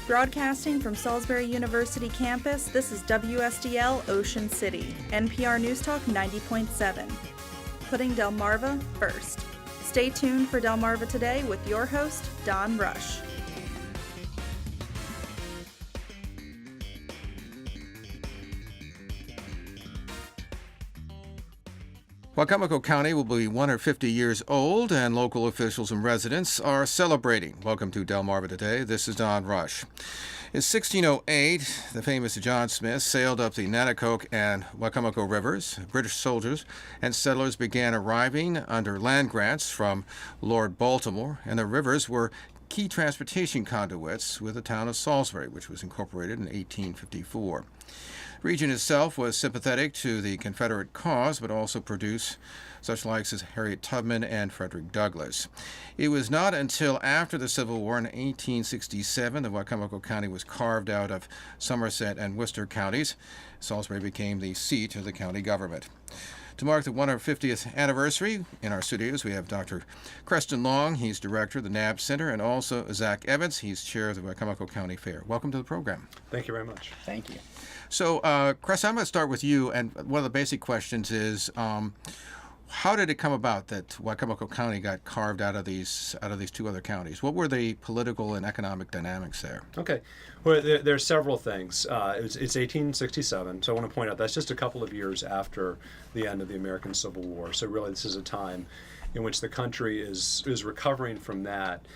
Broadcasting from Salisbury University campus, this is WSDL Ocean City, NPR News Talk 90.7. Putting Delmarva first. Stay tuned for Delmarva Today with your host, Don Rush. Wicomico County will be 150 years old, and local officials and residents are celebrating. Welcome to Delmarva Today. This is Don Rush. In 1608, the famous John Smith sailed up the Nanticoke and Wicomico rivers. British soldiers and settlers began arriving under land grants from Lord Baltimore, and the rivers were key transportation conduits with the town of Salisbury, which was incorporated in 1854. The region itself was sympathetic to the Confederate cause, but also produced such likes as Harriet Tubman and Frederick Douglass. It was not until after the Civil War in 1867 that Wicomico County was carved out of Somerset and Worcester counties. Salisbury became the seat of the county government. To mark the 150th anniversary, in our studios we have Dr. Creston Long. He's director of the NAB Center, and also Zach Evans. He's chair of the Wicomico County Fair. Welcome to the program. Thank you very much. Thank you. So, Creston, I'm going to start with you, and one of the basic questions is, how did it come about that Wicomico County got carved out of these two other counties? What were the political and economic dynamics there? Okay. Well, there are several things. It's 1867, so I want to point out that's just a couple of years after the end of the American Civil War. So really this is a time in which the country is recovering from that.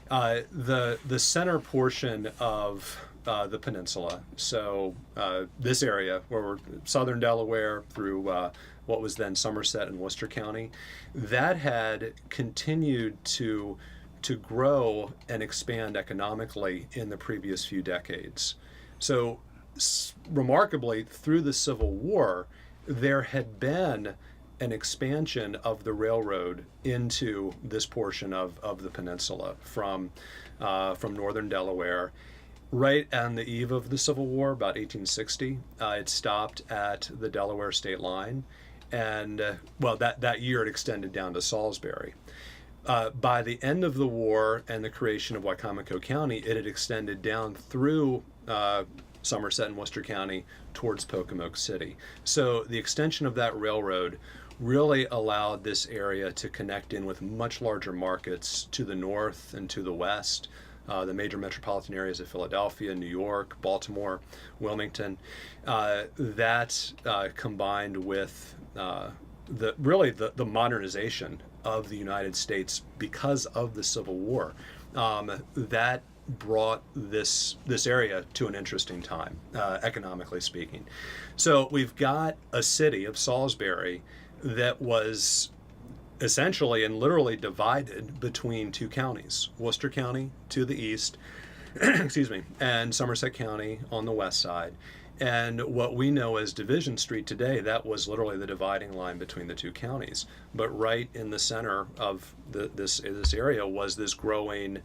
The center portion of the peninsula, so this area where we're southern Delaware through what was then Somerset and Worcester County, that had continued to grow and expand economically in the previous few decades. So remarkably, through the Civil War, there had been an expansion of the railroad into this portion of the peninsula from northern Delaware. Right on the eve of the Civil War, about 1860, it stopped at the Delaware state line, and that year it extended down to Salisbury. By the end of the war and the creation of Wicomico County, it had extended down through Somerset and Worcester County towards Pocomoke City. So the extension of that railroad really allowed this area to connect in with much larger markets to the north and to the west. The major metropolitan areas of Philadelphia, New York, Baltimore, Wilmington, that combined with the modernization of the United States because of the Civil War, that brought this area to an interesting time, economically speaking. So we've got a city of Salisbury that was essentially and literally divided between two counties, Worcester County to the east, and Somerset County on the west side. And what we know as Division Street today, that was literally the dividing line between the two counties. But right in the center of this area was this growing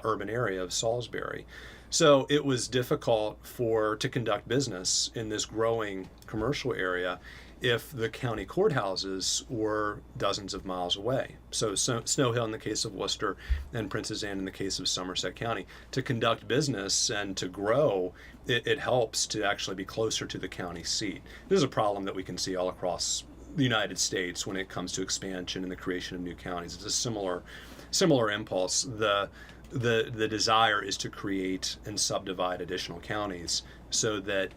urban area of Salisbury. So it was difficult to conduct business in this growing commercial area if the county courthouses were dozens of miles away. So Snow Hill in the case of Worcester and Princess Anne in the case of Somerset County. To conduct business and to grow, it helps to actually be closer to the county seat. This is a problem that we can see all across the United States when it comes to expansion and the creation of new counties. It's a similar impulse. The desire is to create and subdivide additional counties so that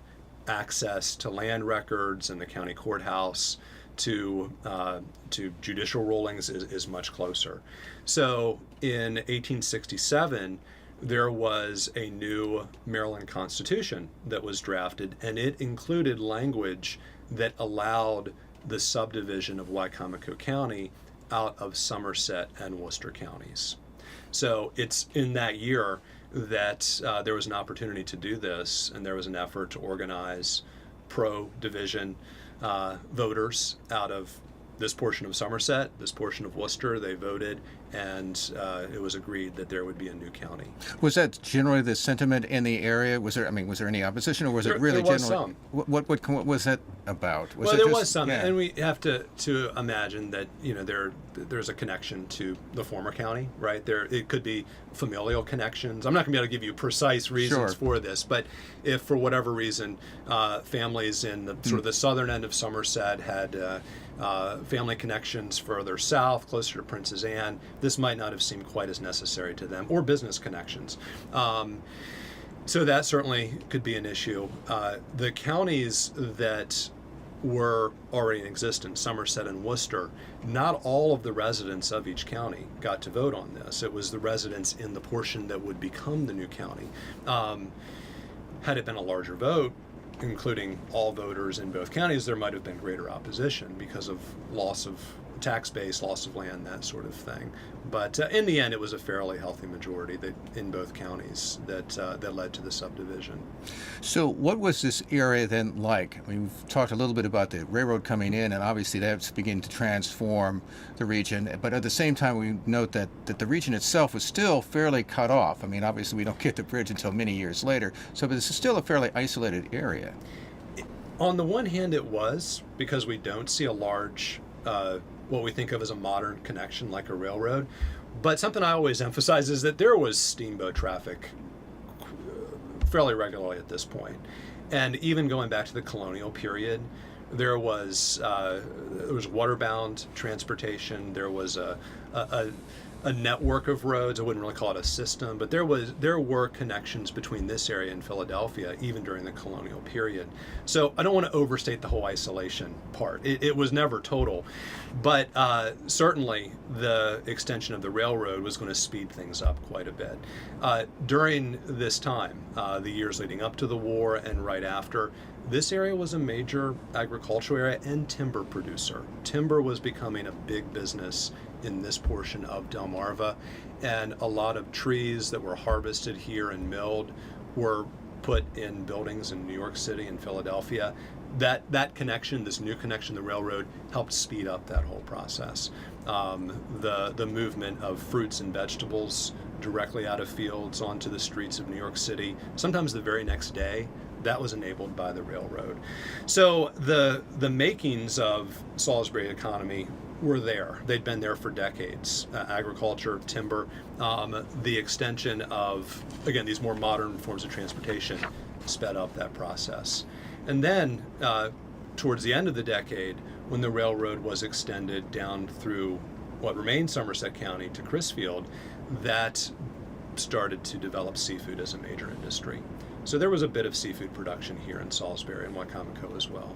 access to land records and the county courthouse to judicial rulings is much closer. So in 1867, there was a new Maryland Constitution that was drafted, and it included language that allowed the subdivision of Wicomico County out of Somerset and Worcester counties. So it's in that year that there was an opportunity to do this, and there was an effort to organize pro-division voters out of this portion of Somerset, this portion of Worcester. They voted and it was agreed that there would be a new county. Was that generally the sentiment in the area? Was there any opposition, or was it really there was generally? some. What was that about? Well, there was some, and we have to imagine that there's a connection to the former county, right? It could be familial connections. I'm not going to be able to give you precise reasons for this, but if for whatever reason families in the sort of the southern end of Somerset had family connections further south, closer to Princess Anne, this might not have seemed quite as necessary to them, or business connections. So that certainly could be an issue. The counties that were already in existence, Somerset and Worcester, not all of the residents of each county got to vote on this. It was the residents in the portion that would become the new county. Had it been a larger vote, including all voters in both counties, there might have been greater opposition because of loss of tax base, loss of land, that sort of thing. But in the end, it was a fairly healthy majority in both counties that led to the subdivision. So what was this area then like? I mean, we've talked a little bit about the railroad coming in, and obviously that's beginning to transform the region. But at the same time, we note that the region itself was still fairly cut off. I mean, obviously we don't get the bridge until many years later. So this is still a fairly isolated area. On the one hand, it was, because we don't see a large what we think of as a modern connection like a railroad. But something I always emphasize is that there was steamboat traffic fairly regularly at this point. And even going back to the colonial period, there was waterbound transportation. There was a network of roads. I wouldn't really call it a system, but there were connections between this area and Philadelphia even during the colonial period. So I don't want to overstate the whole isolation part. It was never total, but certainly the extension of the railroad was going to speed things up quite a bit. During this time, the years leading up to the war and right after, this area was a major agricultural area and timber producer. Timber was becoming a big business in this portion of Delmarva, and a lot of trees that were harvested here and milled were put in buildings in New York City and Philadelphia. That connection, this new connection, the railroad, helped speed up that whole process. The movement of fruits and vegetables directly out of fields onto the streets of New York City, sometimes the very next day, that was enabled by the railroad. So the makings of Salisbury economy were there. They'd been there for decades. Agriculture, timber, the extension of, again, these more modern forms of transportation sped up that process. And then towards the end of the decade, when the railroad was extended down through what remained Somerset County to Crisfield, that started to develop seafood as a major industry. So there was a bit of seafood production here in Salisbury and Wicomico as well.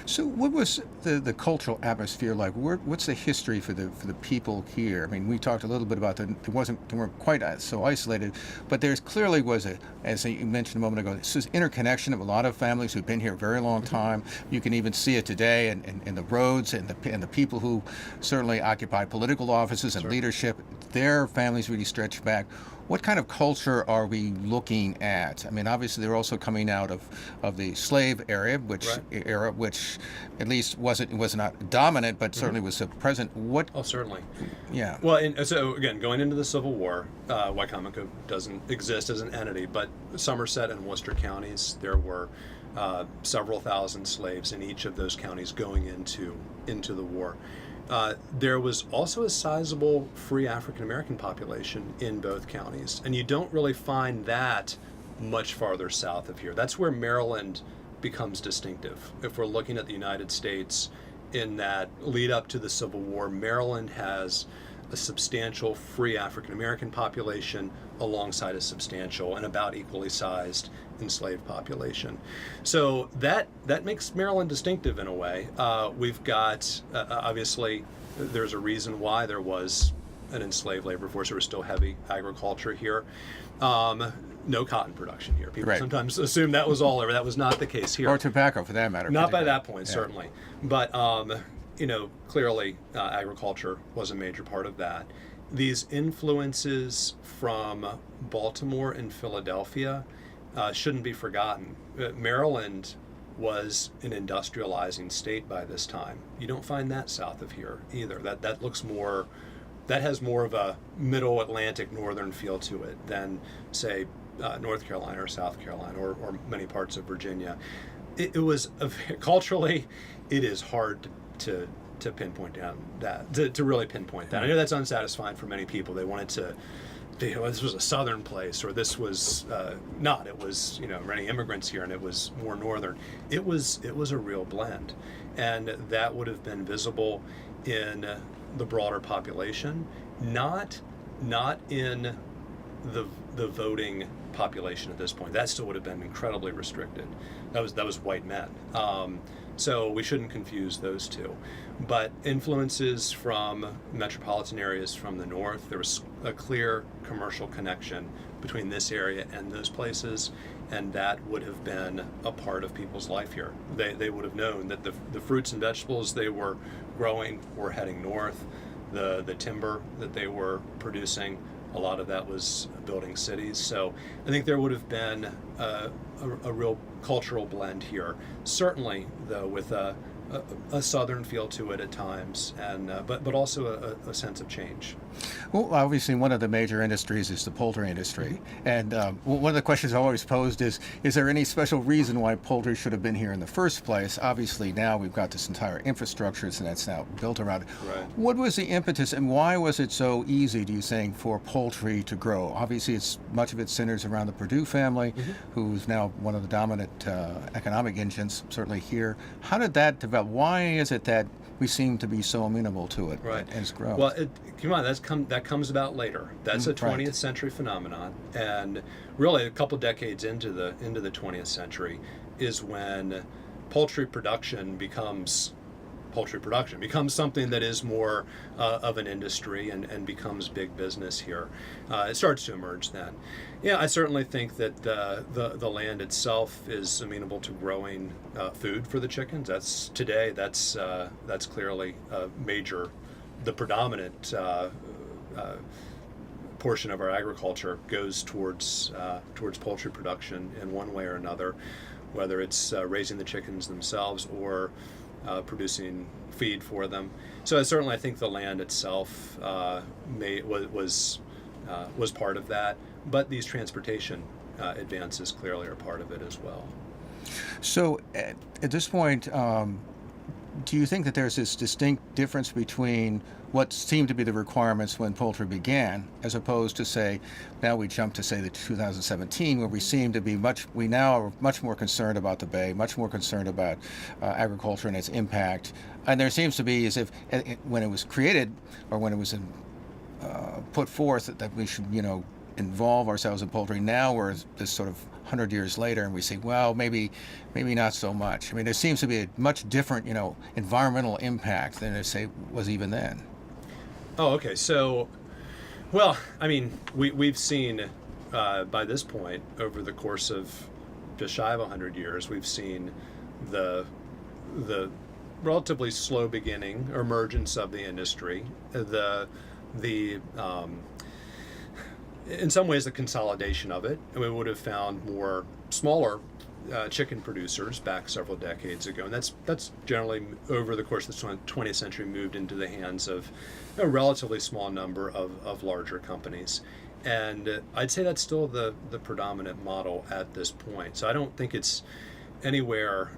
So what was the cultural atmosphere like? What's the history for the people here? I mean, we talked a little bit about that. They weren't quite so isolated, but there clearly was as you mentioned a moment ago, this is interconnection of a lot of families who've been here a very long time. You can even see it today in the roads and the people who certainly occupy political offices and leadership. Their families really stretch back. What kind of culture are we looking at? I mean, obviously they're also coming out of the slave era, which at least was not dominant, but certainly was present. Oh, certainly. Yeah. Well, and so again, going into the Civil War, Wicomico doesn't exist as an entity, but Somerset and Worcester counties, there were several thousand slaves in each of those counties going into the war. There was also a sizable free African American population in both counties, and you don't really find that much farther south of here. That's where Maryland becomes distinctive. If we're looking at the United States in that lead up to the Civil War, Maryland has a substantial free African American population alongside a substantial and about equally sized enslaved population. So that makes Maryland distinctive in a way. We've got, obviously, there's a reason why there was an enslaved labor force. There was still heavy agriculture here. No cotton production here. People sometimes assume that was all over. That was not the case here. Or tobacco, for that matter. Not by that point, certainly. But, clearly agriculture was a major part of that. These influences from Baltimore and Philadelphia shouldn't be forgotten. Maryland was an industrializing state by this time. You don't find that south of here either. That looks more that has more of a middle Atlantic northern feel to it than, say, North Carolina or South Carolina or many parts of Virginia. It was culturally, it is hard to pinpoint down that, to really pinpoint that. I know that's unsatisfying for many people. They wanted to, this was a southern place, or this was not. It was, many immigrants here, and it was more northern. It was a real blend, and that would have been visible in the broader population, not in the voting population at this point. That still would have been incredibly restricted. That was white men. So we shouldn't confuse those two. But influences from metropolitan areas from the north, there was a clear commercial connection between this area and those places, and that would have been a part of people's life here. They would have known that the fruits and vegetables they were growing were heading north. The timber that they were producing, a lot of that was building cities. So I think there would have been a real cultural blend here. Certainly, though, with a southern feel to it at times, and but also a sense of change. Well, obviously, one of the major industries is the poultry industry. And one of the questions I've always posed is there any special reason why poultry should have been here in the first place? Obviously, now we've got this entire infrastructure that's now built around it. Right. What was the impetus, and why was it so easy, do you think, for poultry to grow? Obviously, much of it centers around the Purdue family, who's now one of the dominant economic engines, certainly here. How did that develop? Why is it that we seem to be so amenable to it as growth? Well, that comes about later. That's a 20th right. century phenomenon, and really a couple decades into the 20th century is when poultry production becomes something that is more of an industry and becomes big business here. It starts to emerge then. Yeah, I certainly think that the land itself is amenable to growing food for the chickens. That's clearly the predominant portion of our agriculture goes towards poultry production in one way or another, whether it's raising the chickens themselves or producing feed for them. So certainly, I think the land itself was part of that, but these transportation advances clearly are part of it as well. So, at this point, do you think that there's this distinct difference between what seemed to be the requirements when poultry began, as opposed to, say, now we jump to, say, the 2017, where we seem to be we now are much more concerned about the Bay, much more concerned about agriculture and its impact. And there seems to be, as if when it was created, or when it was put forth, that we should, involve ourselves in poultry. Now we're this sort of 100 years later, and we say, well, maybe not so much. I mean, there seems to be a much different, environmental impact than there, say, was even then. Oh, okay. So, well, I mean, we've seen by this point, over the course of just shy of 100 years, we've seen the relatively slow beginning or emergence of the industry, in some ways the consolidation of it, and we would have found more smaller chicken producers back several decades ago, and that's generally over the course of the 20th century moved into the hands of a relatively small number of larger companies. And I'd say that's still the predominant model at this point. So I don't think it's anywhere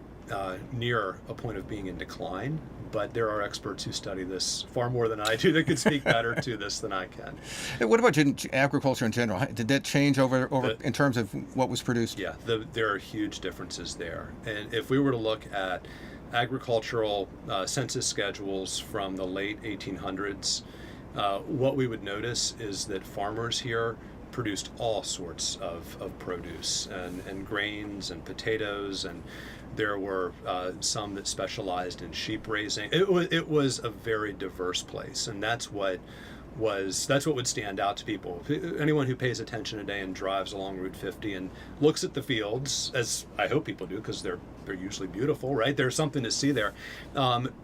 near a point of being in decline, but there are experts who study this far more than I do that could speak better to this than I can. What about agriculture in general? Did that change over in terms of what was produced? Yeah, there are huge differences there. And if we were to look at agricultural census schedules from the late 1800s, what we would notice is that farmers here produced all sorts of produce and grains and potatoes, and there were some that specialized in sheep raising. It was a very diverse place, and that's what would stand out to people. Anyone who pays attention today and drives along Route 50 and looks at the fields, as I hope people do, because they're usually beautiful, right? There's something to see there.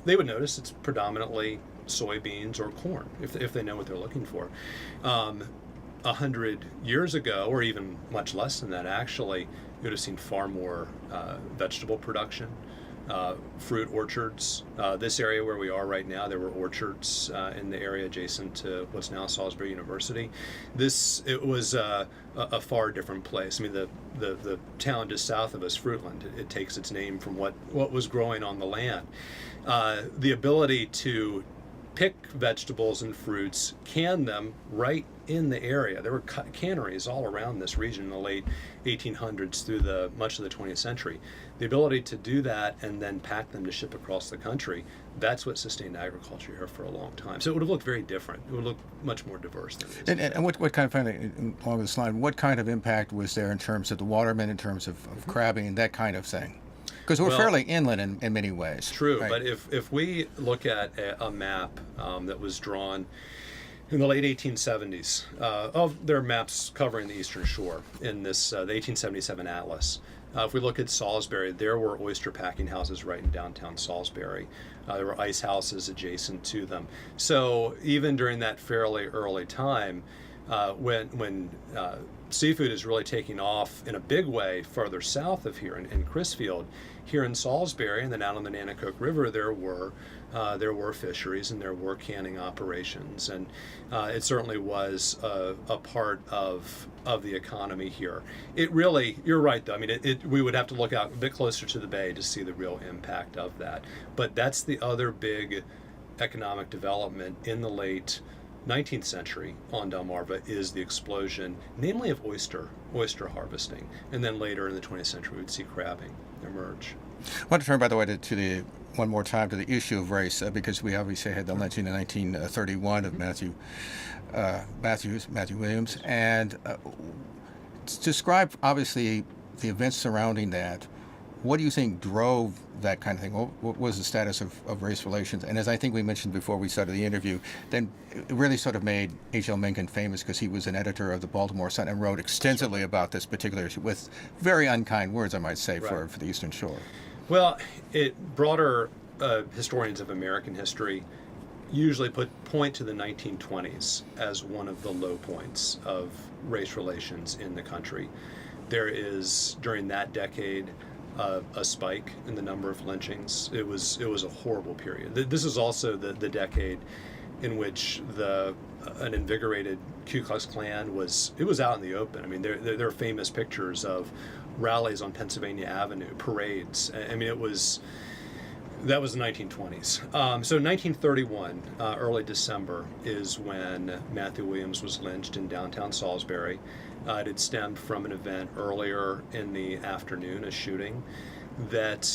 They would notice it's predominantly soybeans or corn, if they know what they're looking for. 100 years ago, or even much less than that, actually, you would have seen far more vegetable production, fruit orchards. This area where we are right now, there were orchards in the area adjacent to what's now Salisbury University. It was a far different place. I mean, the town just south of us, Fruitland, it takes its name from what was growing on the land. The ability to pick vegetables and fruits, can them right in the area. There were canneries all around this region in the late 1800s through much of the 20th century. The ability to do that and then pack them to ship across the country, that's what sustained agriculture here for a long time. So it would have looked very different. It would look much more diverse than it is. And what kind of, along this line, what kind of impact was there in terms of the watermen, in terms of crabbing and that kind of thing? Because we're fairly inland in many ways. True, right? But if we look at a map that was drawn in the late 1870s, there are maps covering the Eastern Shore in this the 1877 Atlas. If we look at Salisbury, there were oyster packing houses right in downtown Salisbury. There were ice houses adjacent to them. So even during that fairly early time, when seafood is really taking off in a big way further south of here in Crisfield, here in Salisbury and then out on the Nanticoke River, there were fisheries and there were canning operations, and it certainly was a part of the economy here. It really, you're right though. I mean, we would have to look out a bit closer to the bay to see the real impact of that. But that's the other big economic development in the late 19th century on Delmarva, is the explosion, namely of oyster harvesting, and then later in the 20th century we would see crabbing emerge. I want to turn, by the way, to one more time to the issue of race, because we obviously had the lynching in 1931 of Matthew Williams, and describe obviously the events surrounding that. What do you think drove that kind of thing? What was the status of race relations? And as I think we mentioned before we started the interview, then it really sort of made H.L. Mencken famous because he was an editor of the Baltimore Sun and wrote extensively about this particular issue with very unkind words, I might say, for the Eastern Shore. Well, broader historians of American history usually point to the 1920s as one of the low points of race relations in the country. There is, during that decade, a spike in the number of lynchings. It was a horrible period. This is also the decade in which an invigorated Ku Klux Klan was out in the open. I mean, there are famous pictures of rallies on Pennsylvania Avenue, parades. I mean, that was the 1920s. So 1931, early December, is when Matthew Williams was lynched in downtown Salisbury. It had stemmed from an event earlier in the afternoon, a shooting. That,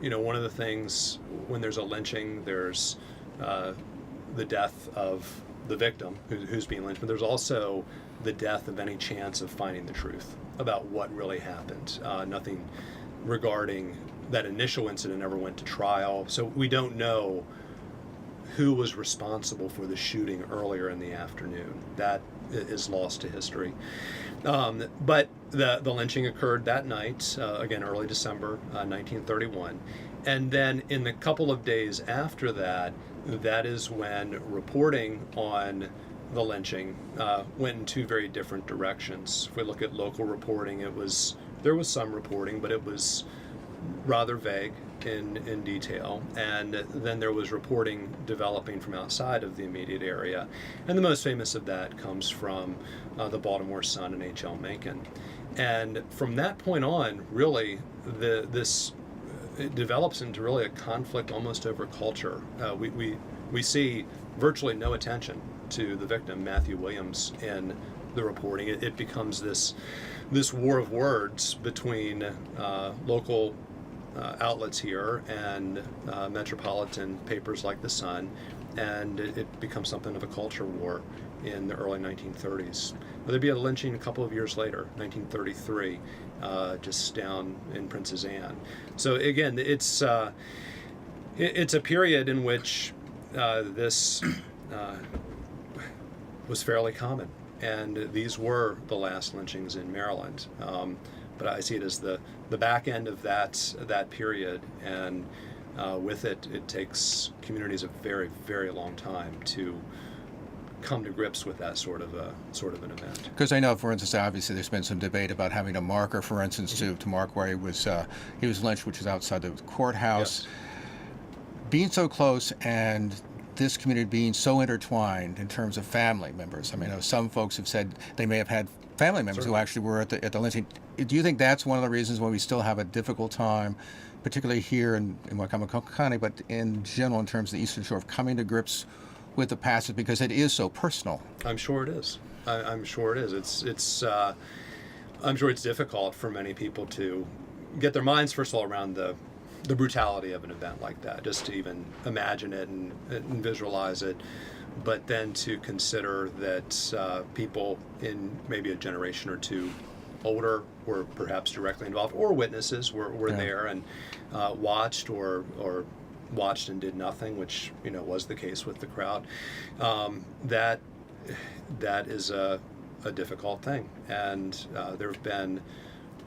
one of the things when there's a lynching, there's the death of the victim who's being lynched, but there's also the death of any chance of finding the truth about what really happened. Nothing regarding that initial incident ever went to trial, so we don't know who was responsible for the shooting earlier in the afternoon. That is lost to history. But the lynching occurred that night, again, early December 1931. And then in the couple of days after that, that is when reporting on the lynching went in two very different directions. If we look at local reporting, there was some reporting, but it was rather vague in detail, and then there was reporting developing from outside of the immediate area, and the most famous of that comes from the Baltimore Sun and H.L. Mencken. And from that point on, really, it develops into really a conflict almost over culture. We see virtually no attention to the victim, Matthew Williams, in the reporting. It becomes this war of words between local outlets here and metropolitan papers like the Sun, and it becomes something of a culture war in the early 1930s. But there'd be a lynching a couple of years later, 1933, just down in Princess Anne. So again, it's a period in which this was fairly common, and these were the last lynchings in Maryland. But I see it as the back end of that period, and with it takes communities a very, very long time to come to grips with that sort of an event. Because I know, for instance, obviously there's been some debate about having a marker, for instance, to mark where he was lynched, which is outside the courthouse. Yes. Being so close and this community being so intertwined in terms of family members. I mean, some folks have said they may have had family members who actually were at the lynching. Do you think that's one of the reasons why we still have a difficult time, particularly here in Wicomico County, but in general in terms of the Eastern Shore, of coming to grips with the passage, because it is so personal? I'm sure it is. I'm sure it is. I'm sure it's difficult for many people to get their minds, first of all, around the brutality of an event like that, just to even imagine it and visualize it, but then to consider that people in maybe a generation or two older were perhaps directly involved, or witnesses were there and watched or watched and did nothing, which was the case with the crowd. That is a difficult thing, and there have been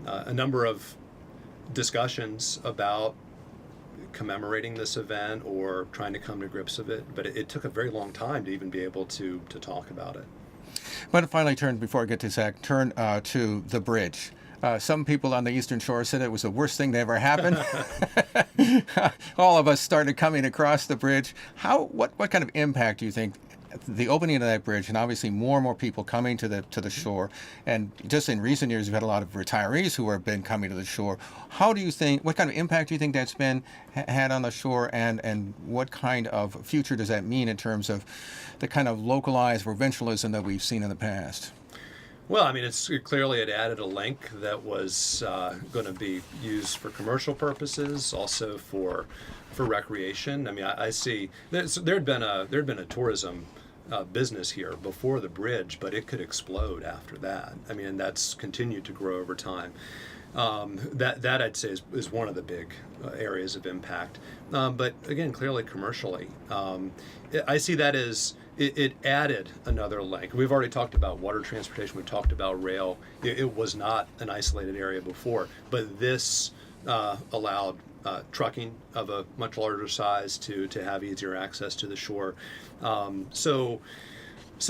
a number of discussions about commemorating this event or trying to come to grips with it, but it took a very long time to even be able to talk about it. But finally, before I get to Zach, to the bridge. Some people on the Eastern Shore said it was the worst thing that ever happened. All of us started coming across the bridge. What kind of impact do you think the opening of that bridge, and obviously more and more people coming to the shore, and just in recent years we've had a lot of retirees who have been coming to the shore. What kind of impact do you think that's been had on the shore, and what kind of future does that mean in terms of the kind of localized provincialism that we've seen in the past? Well, I mean, clearly it added a link that was going to be used for commercial purposes, also for recreation. I mean, I see there had been a tourism business here before the bridge, but it could explode after that. I mean, and that's continued to grow over time. That I'd say is one of the big areas of impact. But again, clearly commercially, I see that as it added another link. We've already talked about water transportation. We've talked about rail. It was not an isolated area before, but this allowed trucking of a much larger size to have easier access to the shore. So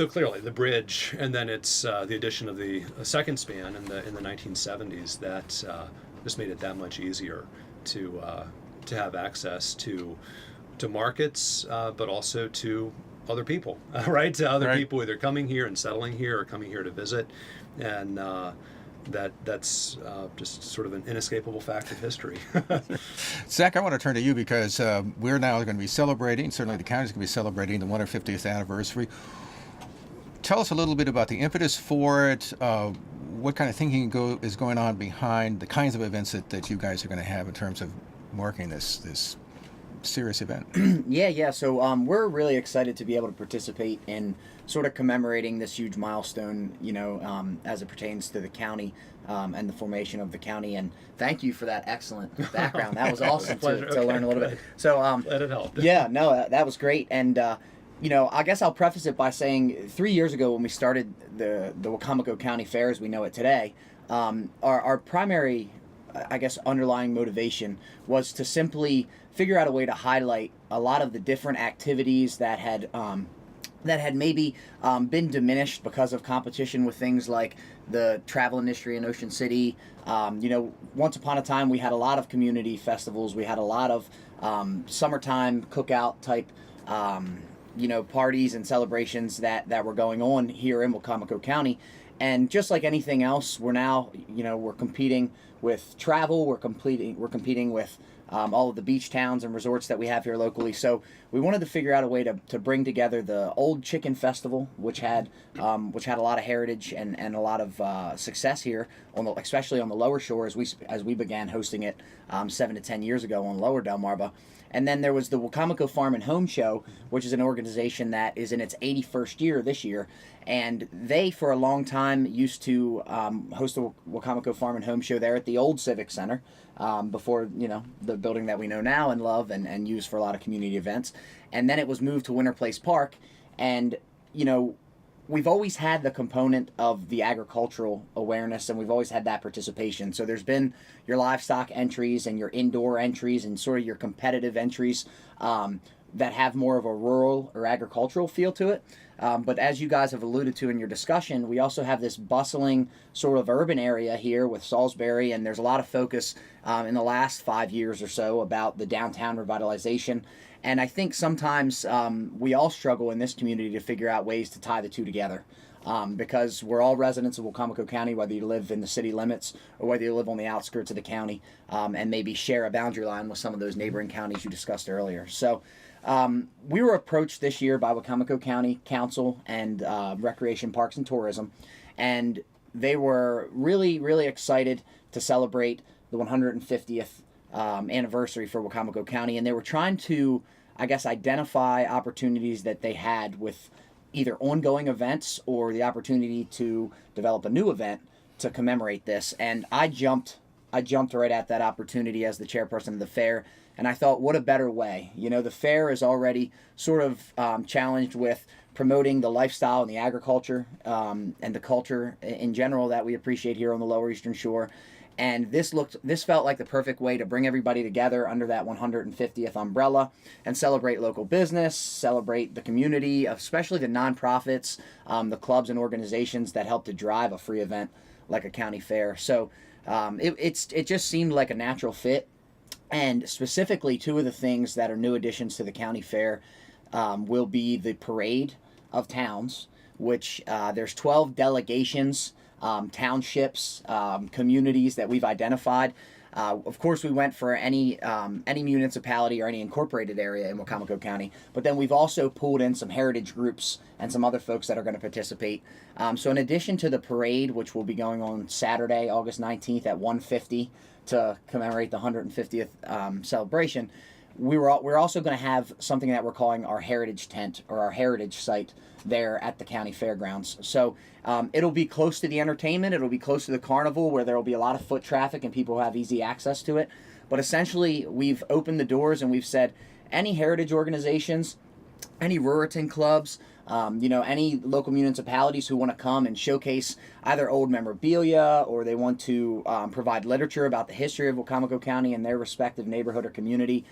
clearly the bridge, and then it's the addition of the second span in the 1970s that just made it that much easier to have access to markets, but also to other people, right? To other people either coming here and settling here or coming here to visit, and that's just sort of an inescapable fact of history. Zach, I want to turn to you because we're now going to be celebrating, certainly the county's going to be celebrating the 150th anniversary. Tell us a little bit about the impetus for it, what kind of thinking is going on behind the kinds of events that you guys are going to have in terms of marking this serious event. Yeah. So we're really excited to be able to participate in sort of commemorating this huge milestone, as it pertains to the county and the formation of the county. And thank you for that excellent background. That was awesome to learn a little bit. So let it help. Yeah, no, that was great. And I guess I'll preface it by saying 3 years ago when we started the Wicomico County Fair as we know it today, our primary, I guess, underlying motivation was to simply figure out a way to highlight a lot of the different activities that had maybe been diminished because of competition with things like the travel industry in Ocean City. Once upon a time we had a lot of community festivals. We had a lot of summertime cookout type parties and celebrations that were going on here in Wicomico County. And just like anything else, we're now, we're competing with travel. We're competing with all of the beach towns and resorts that we have here locally. So we wanted to figure out a way to bring together the old chicken festival, which had a lot of heritage and a lot of success here, especially on the lower shore as we began hosting it 7 to 10 years ago on Lower Delmarva. And then there was the Wicomico Farm and Home Show, which is an organization that is in its 81st year this year. And they, for a long time, used to host the Wicomico Farm and Home Show there at the old Civic Center before, the building that we know now and love and use for a lot of community events. And then it was moved to Winter Place Park. And, we've always had the component of the agricultural awareness, and we've always had that participation. So there's been your livestock entries and your indoor entries and sort of your competitive entries. that have more of a rural or agricultural feel to it. But as you guys have alluded to in your discussion, we also have this bustling sort of urban area here with Salisbury, and there's a lot of focus in the last 5 years or so about the downtown revitalization. And I think sometimes we all struggle in this community to figure out ways to tie the two together. Because we're all residents of Wicomico County, whether you live in the city limits or whether you live on the outskirts of the county, and maybe share a boundary line with some of those neighboring counties you discussed earlier. So we were approached this year by Wicomico County Council and Recreation, Parks, and Tourism, and they were really, really excited to celebrate the 150th anniversary for Wicomico County, and they were trying to, I guess, identify opportunities that they had with either ongoing events or the opportunity to develop a new event to commemorate this. And I jumped right at that opportunity as the chairperson of the fair, and I thought, what a better way. You know, the fair is already sort of challenged with promoting the lifestyle and the agriculture and the culture in general that we appreciate here on the Lower Eastern Shore. And this felt like the perfect way to bring everybody together under that 150th umbrella and celebrate local business, celebrate the community, especially the nonprofits, the clubs and organizations that help to drive a free event like a county fair. So it just seemed like a natural fit. And specifically, two of the things that are new additions to the county fair will be the parade of towns, which there's 12 delegations, townships, communities that we've identified. Of course, we went for any municipality or any incorporated area in Wicomico County, but then we've also pulled in some heritage groups and some other folks that are going to participate. So in addition to the parade, which will be going on Saturday, August 19th at 1:50 to commemorate the 150th celebration, we're also going to have something that we're calling our heritage tent or our heritage site there at the county fairgrounds. So it'll be close to the entertainment, it'll be close to the carnival where there will be a lot of foot traffic and people have easy access to it. But essentially, we've opened the doors and we've said any heritage organizations, any Ruritan clubs, any local municipalities who want to come and showcase either old memorabilia or they want to provide literature about the history of Wicomico County and their respective neighborhood or community,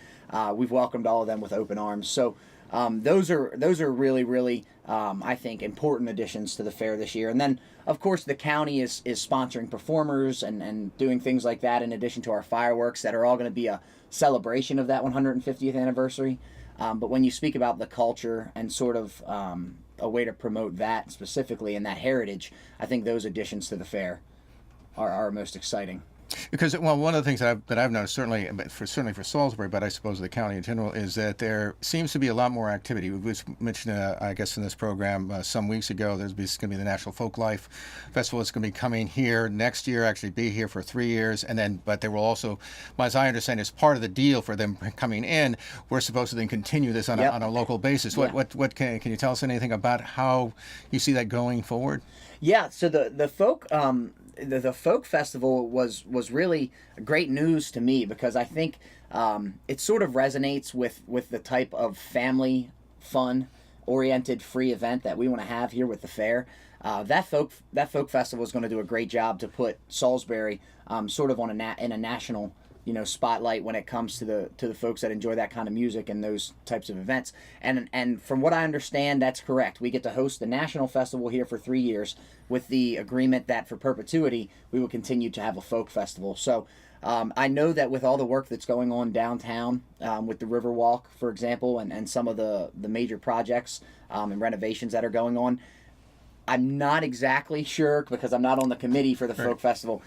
we've welcomed all of them with open arms. So those are really, really, I think, important additions to the fair this year. And then, of course, the county is sponsoring performers and doing things like that in addition to our fireworks that are all going to be a celebration of that 150th anniversary. But when you speak about the culture and sort of a way to promote that specifically and that heritage, I think those additions to the fair are most exciting. Because, well, one of the things that I've noticed, certainly for Salisbury, but I suppose the county in general, is that there seems to be a lot more activity. We mentioned, I guess, in this program some weeks ago, there's going to be the National Folklife Festival. It's going to be coming here next year, actually be here for 3 years, but there will also, as I understand, as part of the deal for them coming in, we're supposed to then continue this on a local basis. Yeah. What can you tell us anything about how you see that going forward? Yeah, so the folk the folk festival was really great news to me because I think it sort of resonates with the type of family fun oriented free event that we want to have here with the fair. That folk festival is going to do a great job to put Salisbury sort of on in a national spotlight when it comes to the folks that enjoy that kind of music and those types of events. And from what I understand, that's correct. We get to host the national festival here for 3 years with the agreement that for perpetuity we will continue to have a folk festival. So I know that with all the work that's going on downtown with the Riverwalk, for example, and some of the major projects and renovations that are going on, I'm not exactly sure because I'm not on the committee for the folk festival.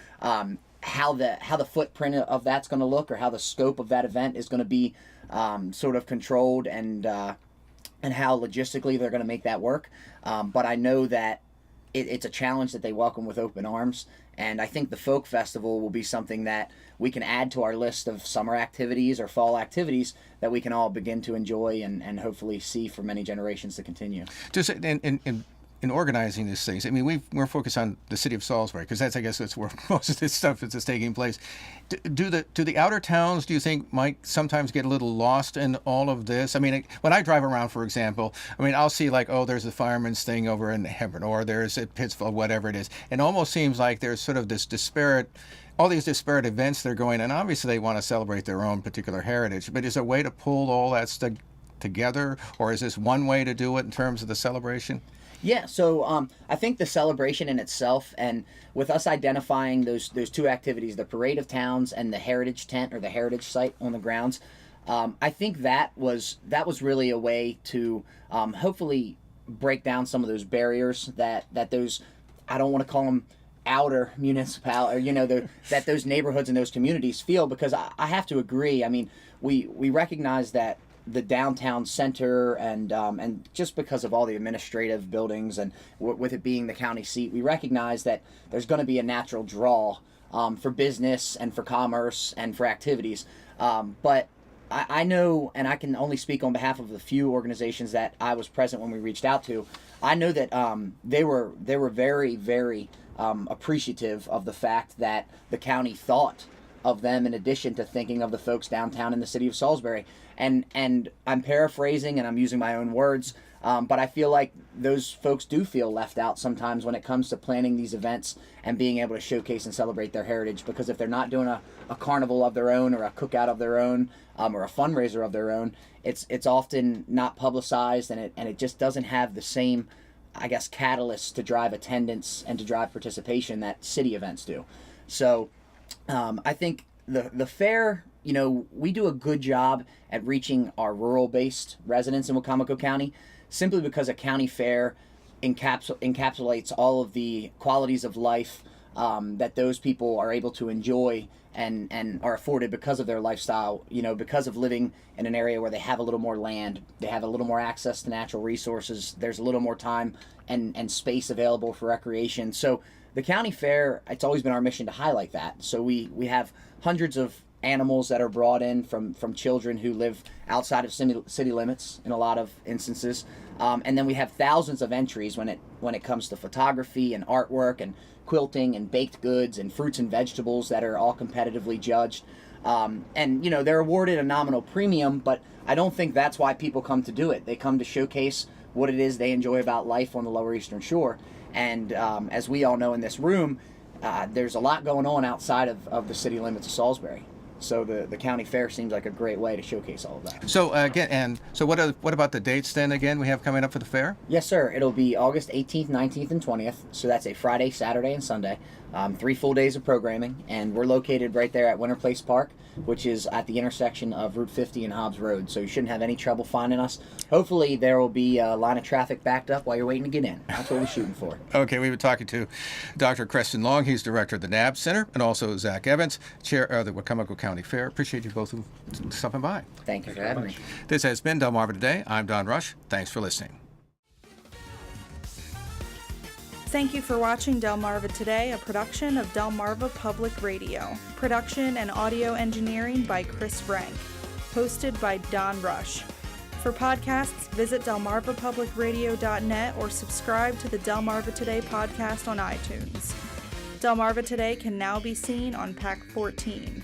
How the footprint of that's going to look or how the scope of that event is going to be sort of controlled and how logistically they're going to make that work. But I know that it's a challenge that they welcome with open arms. And I think the folk festival will be something that we can add to our list of summer activities or fall activities that we can all begin to enjoy and hopefully see for many generations to continue. Just in organizing these things, I mean, we're focused on the city of Salisbury because that's where most of this stuff is taking place. Do the outer towns, do you think, might sometimes get a little lost in all of this? I mean, when I drive around, for example, I mean, I'll see there's the fireman's thing over in Hebron, or there's at Pittsfield, whatever it is. It almost seems like there's sort of all these disparate events they're going, and obviously they want to celebrate their own particular heritage. But is there a way to pull all that stuff together, or is this one way to do it in terms of the celebration? Yeah, so I think the celebration in itself, and with us identifying those two activities, the Parade of Towns and the Heritage Tent or the Heritage Site on the grounds, I think that was really a way to hopefully break down some of those barriers that those, I don't want to call them outer municipal, or that those neighborhoods and those communities feel, because I have to agree. I mean, we recognize that the downtown center and just because of all the administrative buildings and with it being the county seat, we recognize that there's going to be a natural draw for business and for commerce and for activities. But I know, and I can only speak on behalf of the few organizations that I was present when we reached out to. I know that they were very, very appreciative of the fact that the county thought of them in addition to thinking of the folks downtown in the city of Salisbury. And I'm paraphrasing and I'm using my own words, but I feel like those folks do feel left out sometimes when it comes to planning these events and being able to showcase and celebrate their heritage, because if they're not doing a carnival of their own or a cookout of their own or a fundraiser of their own, it's often not publicized, and it just doesn't have the same, I guess, catalyst to drive attendance and to drive participation that city events do. So I think the fair, we do a good job at reaching our rural-based residents in Wicomico County, simply because a county fair encapsulates all of the qualities of life that those people are able to enjoy and are afforded because of their lifestyle, because of living in an area where they have a little more land, they have a little more access to natural resources, there's a little more time and space available for recreation. So the county fair, it's always been our mission to highlight that. So we have hundreds of animals that are brought in from children who live outside of city limits in a lot of instances, and then we have thousands of entries when it comes to photography and artwork and quilting and baked goods and fruits and vegetables that are all competitively judged, and they're awarded a nominal premium, but I don't think that's why people come to do it. They come to showcase what it is they enjoy about life on the Lower Eastern Shore. And as we all know in this room, there's a lot going on outside of the city limits of Salisbury. So the county fair seems like a great way to showcase all of that. So so what about the dates then again we have coming up for the fair? Yes, sir. It'll be August 18th, 19th, and 20th. So that's a Friday, Saturday, and Sunday. 3 full days of programming, and we're located right there at Winter Place Park, which is at the intersection of Route 50 and Hobbs Road. So you shouldn't have any trouble finding us. Hopefully there will be a line of traffic backed up while you're waiting to get in. That's what we're shooting for. Okay, we've been talking to Dr. Creston Long. He's director of the NAB Center, and also Zach Evans, chair of the Wicomico County Fair. Appreciate you both stopping by. Thank you for having me. This has been Delmarva Today. I'm Don Rush. Thanks for listening. Thank you for watching Delmarva Today, a production of Delmarva Public Radio. Production and audio engineering by Chris Frank. Hosted by Don Rush. For podcasts, visit delmarvapublicradio.net or subscribe to the Delmarva Today podcast on iTunes. Delmarva Today can now be seen on Pack 14.